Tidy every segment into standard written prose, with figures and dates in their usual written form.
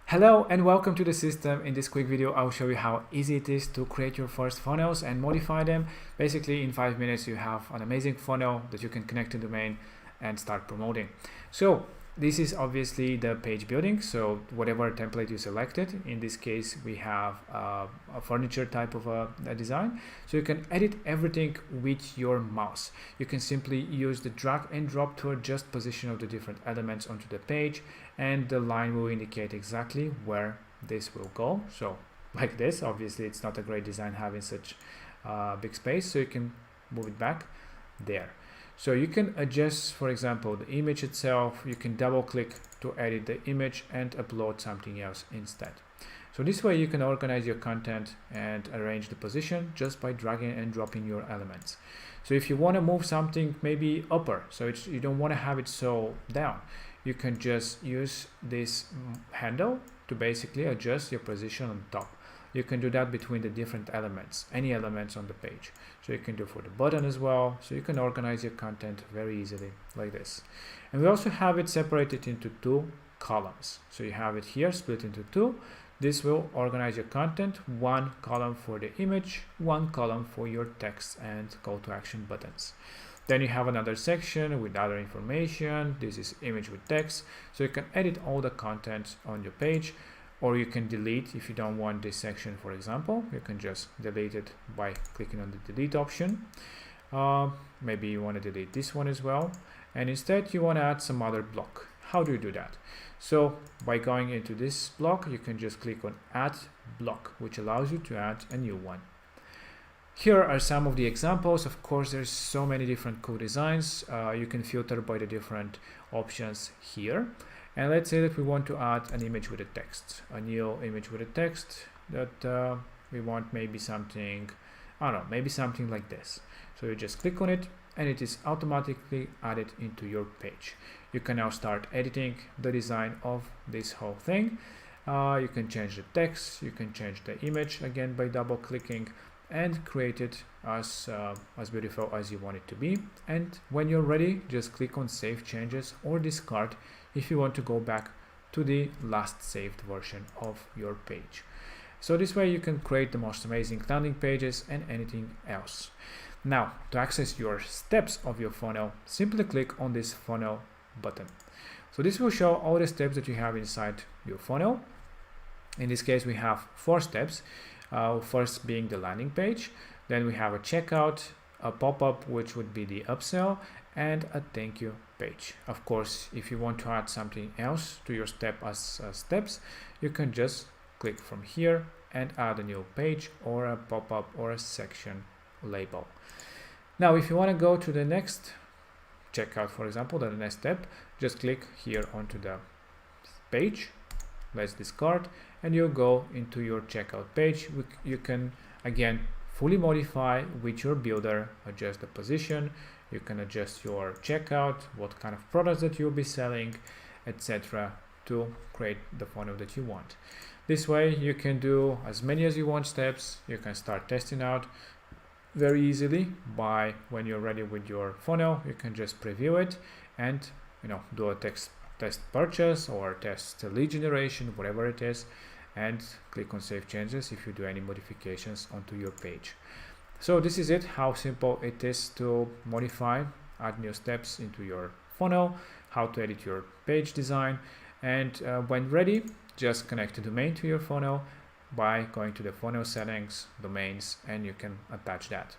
Hello and welcome to the system. In this quick video I'll show you how easy it is to create your first funnels and modify them. Basically in 5 minutes you have an amazing funnel that you can connect to the domain and start promoting. So this is obviously the page building, so whatever template you selected. In this case we have a furniture type of a design, so you can edit everything with your mouse. You can simply use the drag and drop to adjust position of the different elements onto the page, and the line will indicate exactly where this will go. So like this, obviously it's not a great design having such big space, so you can move it back there. So you can adjust, for example, the image itself. You can double click to edit the image and upload something else instead. So this way you can organize your content and arrange the position just by dragging and dropping your elements. So if you want to move something maybe upper, so you don't want to have it so down, you can just use this handle to basically adjust your position on top. You can do that between the different elements, any elements on the page. So you can do for the button as well. So you can organize your content very easily like this. And we also have it separated into 2 columns. So you have it here split into 2. This will organize your content, 1 column for the image, 1 column for your text and call to action buttons. Then you have another section with other information. This is image with text. So you can edit all the content on your page, or you can delete if you don't want this section, for example. You can just delete it by clicking on the delete option. Maybe you want to delete this one as well, and instead you want to add some other block. How do you do that? So by going into this block, you can just click on add block, which allows you to add a new one. Here are some of the examples. Of course, there's so many different cool designs. You can filter by the different options here. And let's say that we want to add an image with a text, a new image with a text that we want maybe something, I don't know, maybe something like this. So you just click on it and it is automatically added into your page. You can now start editing the design of this whole thing. You can change the text, you can change the image again by double clicking, and create it as beautiful as you want it to be. And when you're ready, just click on save changes or discard if you want to go back to the last saved version of your page. So this way you can create the most amazing landing pages and anything else. Now, to access your steps of your funnel, simply click on this funnel button. So this will show all the steps that you have inside your funnel. In this case we have 4 steps. First being the landing page, then we have a checkout, a pop-up which would be the upsell, and a thank you page. Of course, if you want to add something else to your step as steps, you can just click from here and add a new page or a pop-up or a section label. Now if you want to go to the next checkout, for example, the next step, just click here onto the page. Let's discard, and you'll go into your checkout page. You can again fully modify with your builder, adjust the position, you can adjust your checkout, what kind of products that you'll be selling, etc., to create the funnel that you want. This way you can do as many as you want steps. You can start testing out very easily. By when you're ready with your funnel, you can just preview it and do a test purchase or test lead generation, whatever it is, and click on save changes if you do any modifications onto your page. So this is it, how simple it is to modify, add new steps into your funnel, how to edit your page design, and when ready, just connect a domain to your funnel by going to the funnel settings, domains, and you can attach that.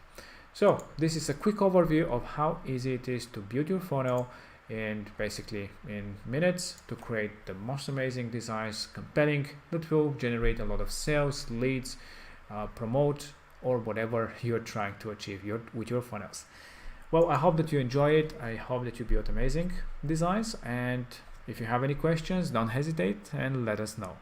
So this is a quick overview of how easy it is to build your funnel, and basically in minutes to create the most amazing designs, compelling, that will generate a lot of sales, leads, promote, or whatever you're trying to achieve with your funnels. Well, I hope that you enjoy it. I hope that you build amazing designs, and if you have any questions, don't hesitate and let us know.